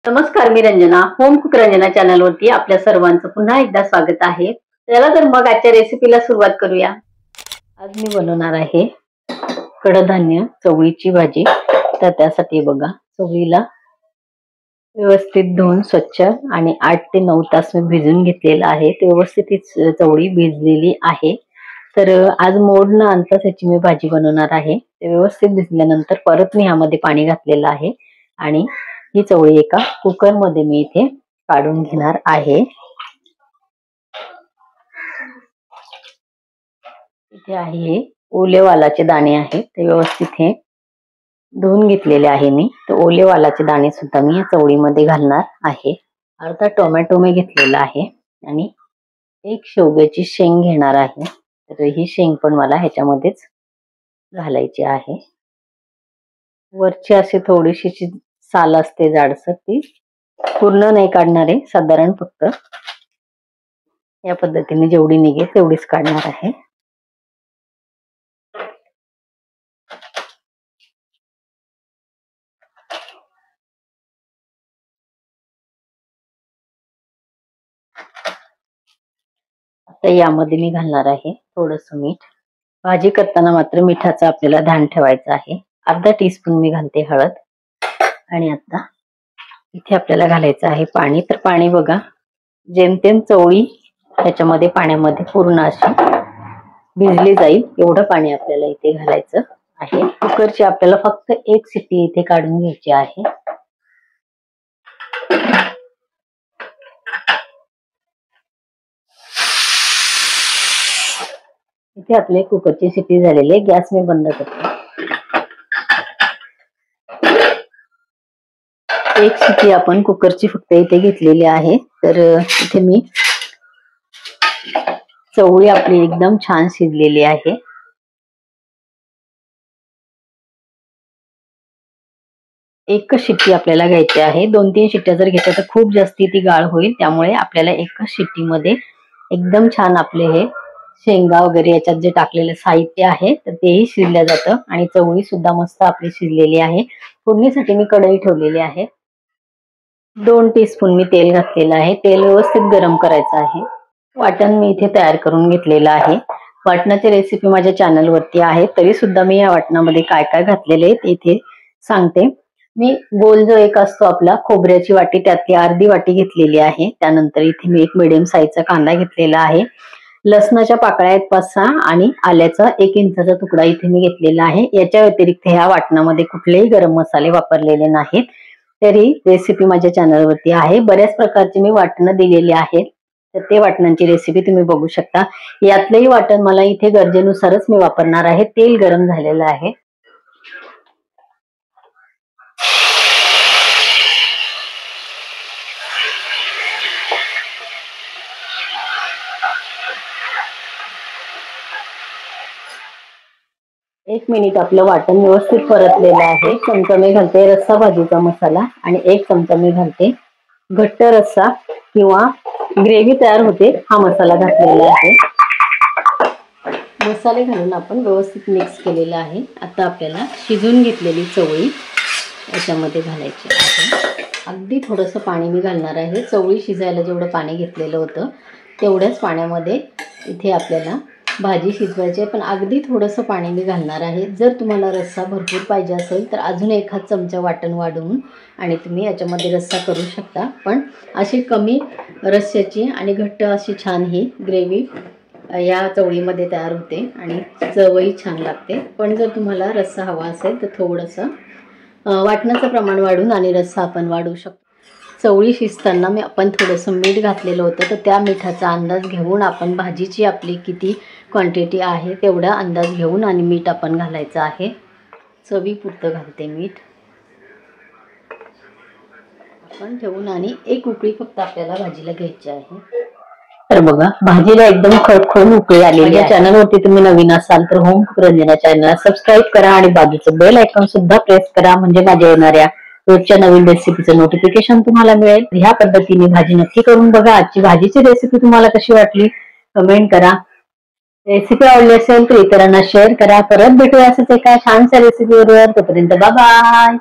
नमस्कार, मी Ranjana. Home cook Ranjana channel वरती आपल्या सर्वांचं पुन्हा एकदा स्वागत आहे. चला तर मग आजच्या रेसिपीला सुरुवात करूया. आज मी बनवणार आहे कडधान्य चवळीची भाजी. तर त्यासाठी बघा, चवळीला व्यवस्थित धुवून स्वच्छ आणि 8 ते 9 तास मी भिजून घेतलेला आहे. ते व्यवस्थित चवळी भिजलेली आहे. तर आज मोड न आणता त्याची मी भाजी बनवणार आहे. ते व्यवस्थित भिजल्यानंतर परत मी ह्यामध्ये पाणी घातलेलं आहे आणि ही चवळी एका कुकर मध्ये मी इथे काढून घेणार आहे. इथे आहे ओले वालाचे दाणे आहेत, ते व्यवस्थित हे धुवून घेतलेले आहे मी. तर ओले वालाचे दाणे सुद्धा मी या चवळीमध्ये घालणार आहे. अर्धा टोमॅटो मी घेतलेला आहे आणि एक शेवग्याची शेंग घेणार आहे. तर ही शेंग पण मला ह्याच्यामध्येच घालायची आहे. वरची अशी थोडीशी साल असते जाडसर, ती पूर्ण नाही काढणार आहे, साधारण फक्त या पद्धतीने जेवढी निघेल तेवढीच काढणार आहे. आता यामध्ये मी घालणार आहे थोडंसं मीठ. भाजी करताना मात्र मिठाचं आपल्याला ध्यान ठेवायचं आहे. अर्धा टीस्पून मी घालते हळद आणि आता इथे आपल्याला घालायचं आहे पाणी. तर पाणी बघा, जेमतेम चवळी त्याच्यामध्ये पाण्यामध्ये पूर्ण अशी भिजली जाईल एवढं पाणी आपल्याला इथे घालायचं आहे. कुकरची आपल्याला फक्त एक शिट्टी इथे काढून घ्यायची आहे. इथे आपले कुकरची शिट्टी झालेली आहे. गॅस मी बंद करते. एक शिट्टी आपण कुकरची फक्त इथे घेतलेली आहे. तर इथे मी चवळी आपली एकदम छान शिजलेली आहे. एकच शिट्टी आपल्याला घ्यायची आहे. 2-3 शिट्ट्या जर घेतल्या तर खूप जास्ती ती गाळ होईल. त्यामुळे आपल्याला एकच शिट्टीमध्ये एकदम छान आपले हे शेंगा वगैरे याच्यात जे टाकलेलं साहित्य आहे तर तेही शिजलं जातं आणि चवळी सुद्धा मस्त आपली शिजलेली आहे. फोडणीसाठी मी कढई ठेवलेली आहे. 2 टीस्पून मी तेल घातलेलं आहे. तेल व्यवस्थित गरम करायचं आहे. वाटण मी इथे तयार करून घेतलेलं आहे. वाटणाची रेसिपी माझ्या चॅनल वरती आहे, तरी सुद्धा मी या वाटणामध्ये काय काय घातलेले आहे ते इथे सांगते. मी गोल जो एक असतो आपला खोबऱ्याची वाटी, त्यातली अर्धी वाटी घेतलेली आहे. त्यानंतर इथे मी एक मिडियम साईजचा कांदा घेतलेला आहे. लसणाच्या पाकळ्या आहेत 5-6 आणि आल्याचा 1 इंचाचा तुकडा इथे मी घेतलेला आहे. याच्या व्यतिरिक्त ह्या वाटणामध्ये कुठलेही गरम मसाले वापरलेले नाहीत. तरी रेसिपी माझ्या चॅनलवरती आहे. बऱ्याच प्रकारची मी वाटणं दिलेली आहेत, तर ते वाटणांची रेसिपी तुम्ही बघू शकता. यातलंही वाटण मला इथे गरजेनुसारच मी वापरणार आहे. तेल गरम झालेलं आहे. एक मिनिट आपलं वाटण व्यवस्थित परतलेलं आहे. चमचा मी घालते रस्सा भाजीचा मसाला आणि 1 चमचा मी घालते घट्ट रस्सा किंवा ग्रेव्ही तयार होते हा मसाला घातलेला आहे. मसाले घालून आपण व्यवस्थित मिक्स केलेला आहे. आता आपल्याला शिजून घेतलेली चवळी याच्यामध्ये घालायची आहे. अगदी थोडंसं पाणी मी घालणार आहे. चवळी शिजायला जेवढं पाणी घेतलेलं होतं तेवढ्याच पाण्यामध्ये इथे आपल्याला भाजी शिजवायची आहे, पण अगदी थोडंसं पाणी मी घालणार आहे. जर तुम्हाला रस्सा भरपूर पाहिजे असेल तर अजून 1 चमचा वाटण वाढवून आणि तुम्ही याच्यामध्ये रस्सा करू शकता. पण अशी कमी रस्स्याची आणि घट्ट अशी छान ही ग्रेव्ही या चवळीमध्ये तयार होते आणि चवही छान लागते. पण जर तुम्हाला रस्सा हवा असेल तर थोडंसं वाटणाचं प्रमाण वाढून आणि रस्सा आपण वाढवू शकतो. चवळी शिजताना मी आपण थोडंसं मीठ घातलेलं होतं, तर त्या मिठाचा अंदाज घेऊन आपण भाजीची आपली किती क्वांटिटी आहे तेवढा अंदाज घेऊन आणि मीठ आपण घालायचं आहे. चवीपुरतं घालते मीठ आपण ठेवून आणि 1 उकळी फक्त आपल्याला भाजीला घ्यायची आहे. तर बघा, भाजीला एकदम खळखळून उकळी आलेली आहे. चॅनलवरती तुम्ही नवीन असाल तर होम कुक रंजना चॅनलला सबस्क्राईब करा आणि बाजूचं बेल आयकॉन सुद्धा प्रेस करा, म्हणजे माझ्या येणाऱ्या रोजच्या नवीन रेसिपीचं नोटिफिकेशन तुम्हाला मिळेल. ह्या पद्धतीने भाजी नक्की करून बघा. आजची भाजीची रेसिपी तुम्हाला कशी वाटली कमेंट करा. रेसिपी आवडली असेल तर इतरांना शेअर करा. परत भेटूया असंच एका छानशा रेसिपीवर. तोपर्यंत बाय बाय.